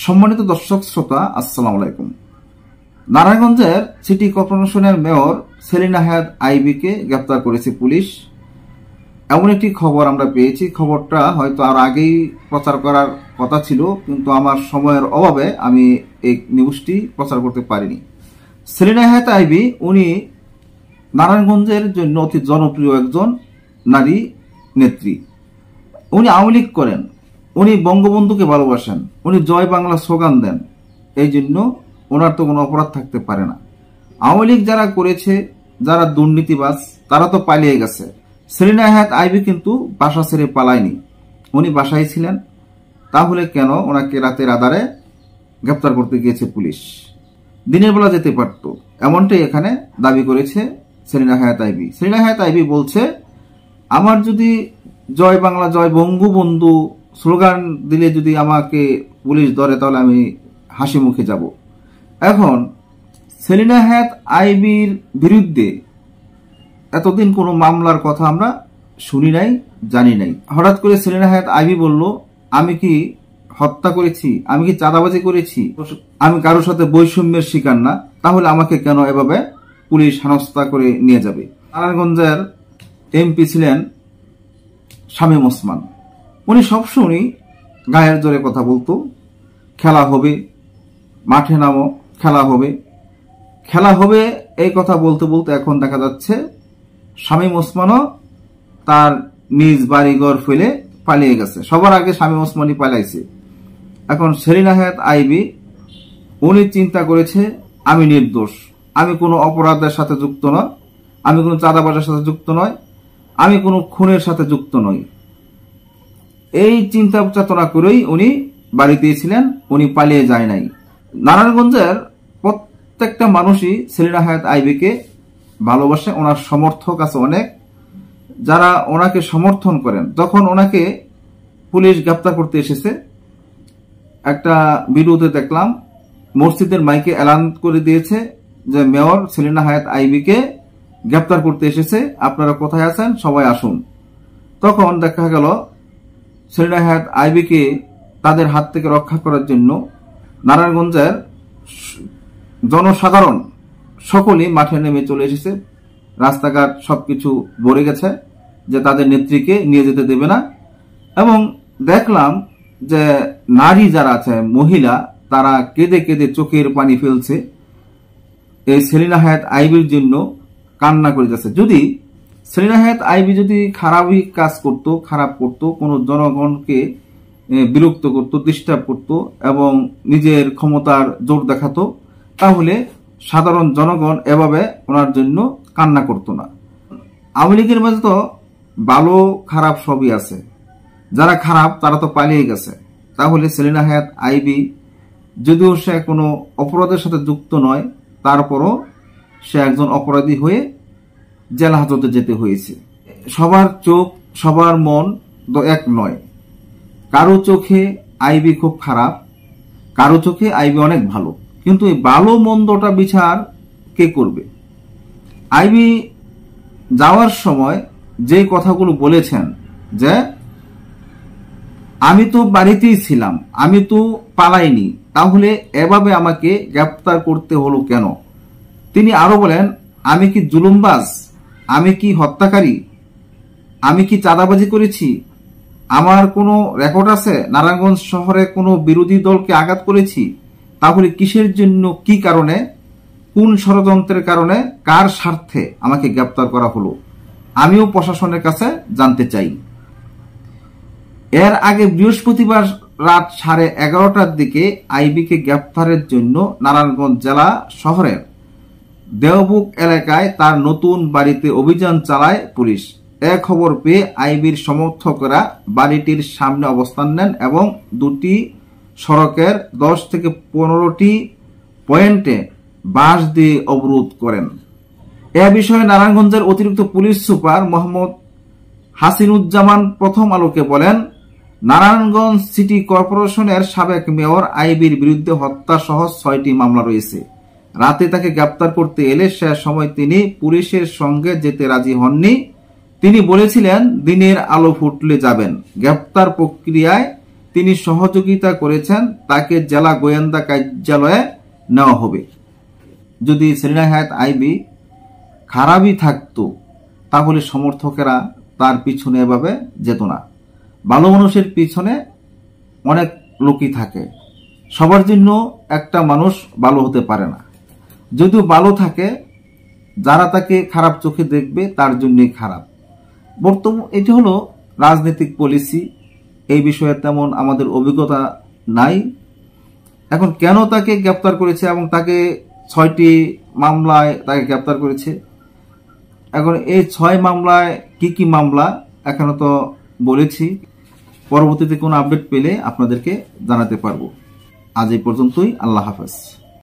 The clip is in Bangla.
সম্মানিত দর্শক শ্রোতা, আসসালামু আলাইকুম। নারায়ণগঞ্জের সিটি কর্পোরেশনের মেয়র সেলিনা হায়াত আইবিকে গ্রেফতার করেছে পুলিশ। এমন একটি খবর আমরা পেয়েছি। খবরটা হয়তো আর আগেই প্রচার করার কথা ছিল, কিন্তু আমার সময়ের অভাবে আমি এই নিউজটি প্রচার করতে পারিনি। সেলিনা হায়াত আইবি উনি নারায়ণগঞ্জের জন্য অতি জনপ্রিয় একজন নারী নেত্রী। উনি আওয়ামী লীগ করেন, উনি বঙ্গবন্ধুকে ভালোবাসেন, উনি জয় বাংলা স্লোগান দেন। এই জন্য ওনার তো কোনো অপরাধ থাকতে পারে না। আওয়ামী লীগ যারা করেছে, যারা দুর্নীতিবাজ, তারা তো পালিয়ে গেছে। সেলিনা হায়াত আইবি কিন্তু বাসা ছেড়ে পালায়নি, উনি বাসায় ছিলেন। তাহলে কেন ওনাকে রাতের আধারে গ্রেপ্তার করতে গিয়েছে পুলিশ? দিনের বেলা যেতে পারত, এমনটাই এখানে দাবি করেছে সেলিনা হায়াত আইবি। সেলিনা হায়াত আইবি বলছে, আমার যদি জয় বাংলা জয় বঙ্গবন্ধু স্লোগান দিলে যদি আমাকে পুলিশ ধরে, তাহলে আমি হাসি মুখে যাব। এখন সেলিনা হায়াত আইবির বিরুদ্ধে এতদিন কোনো মামলার কথা আমরা শুনি নাই, জানি নাই। হঠাৎ করে সেলিনা হায়াত আইবি বলল, আমি কি হত্যা করেছি, আমি কি চাঁদাবাজি করেছি, আমি কারোর সাথে বৈষম্যের শিকার না, তাহলে আমাকে কেন এভাবে পুলিশ হেনস্থা করে নিয়ে যাবে? নারায়ণগঞ্জের এমপি ছিলেন শামীম ওসমান। উনি সবসময় গায়ের জোরে কথা বলতো, খেলা হবে, মাঠে নামো, খেলা হবে, খেলা হবে, এই কথা বলতে বলতে এখন দেখা যাচ্ছে শামীম ওসমানও তার নিজ বাড়িঘর ফেলে পালিয়ে গেছে। সবার আগে শামীম ওসমানই পালাইছে। এখন সেলিনা হায়াত আইবি উনি চিন্তা করেছে, আমি নির্দোষ, আমি কোনো অপরাধের সাথে যুক্ত নয়, আমি কোনো চাঁদাবাজের সাথে যুক্ত নয়, আমি কোনো খুনের সাথে যুক্ত নই। এই চিন্তা চেতনা করেই উনি বাড়িতেই ছিলেন, উনি পালিয়ে যায় নাই। নারায়ণগঞ্জের প্রত্যেকটা মানুষই সেলিনা হায়াত আইবিকে ভালোবাসে, ওনার সমর্থক আছে অনেক, যারা ওনাকে সমর্থন করেন। যখন ওনাকে পুলিশ গ্রেপ্তার করতে এসেছে, একটা ভিডিওতে দেখলাম মসজিদের মাইকে এলান করে দিয়েছে যে মেয়র সেলিনা হায়াত আইবিকে গ্রেপ্তার করতে এসেছে, আপনারা কোথায় আছেন, সবাই আসুন। তখন দেখা গেল সেলিনা হায়াত আইবিকে তাদের হাত থেকে রক্ষা করার জন্য নারায়ণগঞ্জের জনসাধারণ সকলেই মাঠে নেমে চলে এসেছে। রাস্তাঘাট সবকিছু ভরে গেছে যে তাদের নেত্রীকে নিয়ে যেতে দেবে না। এবং দেখলাম যে নারী যারা আছে, মহিলা, তারা কেঁদে কেঁদে চোখের পানি ফেলছে, এই সেলিনা হায়াত আইবির জন্য কান্না করে যাচ্ছে। যদি সেলিনা হায়াত আইবি যদি খারাপই কাজ করত, খারাপ করত, কোনো জনগণকে বিরক্ত করত, ডিস্টার্ব করত এবং নিজের ক্ষমতার জোর দেখাতো, তাহলে সাধারণ জনগণ এভাবে ওনার জন্য কান্না করত না। আওয়ামী লীগের মাঝে তো ভালো খারাপ সবই আছে, যারা খারাপ তারা তো পালিয়ে গেছে। তাহলে সেলিনা হায়াত আইবি যদিও সে কোনো অপরাধের সাথে যুক্ত নয়, তারপরও সে একজন অপরাধী হয়ে জেল হাজতে যেতে হয়েছে। সবার চোখ, সবার মন তো এক নয়। কারো চোখে আইবি খুব খারাপ, কারো চোখে আইবি অনেক ভালো, কিন্তু এই ভালো মন্দটা বিচার কে করবে? আইবি যাওয়ার সময় যে কথাগুলো বলেছেন যে আমি তো বাড়িতেই ছিলাম, আমি তো পালাইনি, তাহলে এভাবে আমাকে গ্রেপ্তার করতে হলো কেন? তিনি আরো বলেন, আমি কি জুলুমবাজ, আমি কি হত্যাকারী, আমি কি চাঁদাবাজি করেছি, আমার কোনো রেকর্ড আছে, নারায়ণগঞ্জ শহরে কোনো বিরোধী দলকে আঘাত করেছি, তাহলে কিসের জন্য, কি কারণে, কোন ষড়যন্ত্রের কারণে, কার স্বার্থে আমাকে গ্রেপ্তার করা হলো, আমিও প্রশাসনের কাছে জানতে চাই। এর আগে বৃহস্পতিবার রাত 11:30টার দিকে আইবিকে গ্রেপ্তারের জন্য নারায়ণগঞ্জ জেলা শহরের দেওবুক এলাকায় তার নতুন বাড়িতে অভিযান চালায় পুলিশ। এ খবর পেয়ে আইবির সমর্থকরা বাড়িটির সামনে অবস্থান নেন এবং দুটি সড়কের 10 থেকে 15টি পয়েন্টে বাঁশ দিয়ে অবরোধ করেন। এ বিষয়ে নারায়ণগঞ্জের অতিরিক্ত পুলিশ সুপার মোহাম্মদ হাসিনুজ্জামান প্রথম আলোকে বলেন, নারায়ণগঞ্জ সিটি কর্পোরেশনের সাবেক মেয়র আইবির বিরুদ্ধে হত্যা সহ 6টি মামলা রয়েছে। রাতে তাকে গ্রেপ্তার করতে এলে সে সময় তিনি পুলিশের সঙ্গে যেতে রাজি হননি। তিনি বলেছিলেন দিনের আলো ফুটলে যাবেন। গ্রেপ্তার প্রক্রিয়ায় তিনি সহযোগিতা করেছেন তাকে জেলা গোয়েন্দা কার্যালয়ে নেওয়া হবে। যদি সেলিনা হায়াৎ আইবি খারাপই থাকতো তাহলে সমর্থকেরা তার পিছনে এভাবে যেত না। ভালো মানুষের পিছনে অনেক লোকই থাকে, সবার জন্য একটা মানুষ ভালো হতে পারে না। যদিও ভালো থাকে, যারা তাকে খারাপ চোখে দেখবে তার জন্যই খারাপ। বর্তমান এটি হলো রাজনৈতিক পলিসি, এই বিষয়ে তেমন আমাদের অভিজ্ঞতা নাই। এখন কেন তাকে গ্রেপ্তার করেছে এবং তাকে 6টি মামলায় তাকে গ্রেপ্তার করেছে, এখন এই 6 মামলায় কি কি মামলা এখনো তো বলেছি, পরবর্তীতে কোনো আপডেট পেলে আপনাদেরকে জানাতে পারবো। আজ এই পর্যন্তই, আল্লাহ হাফেজ।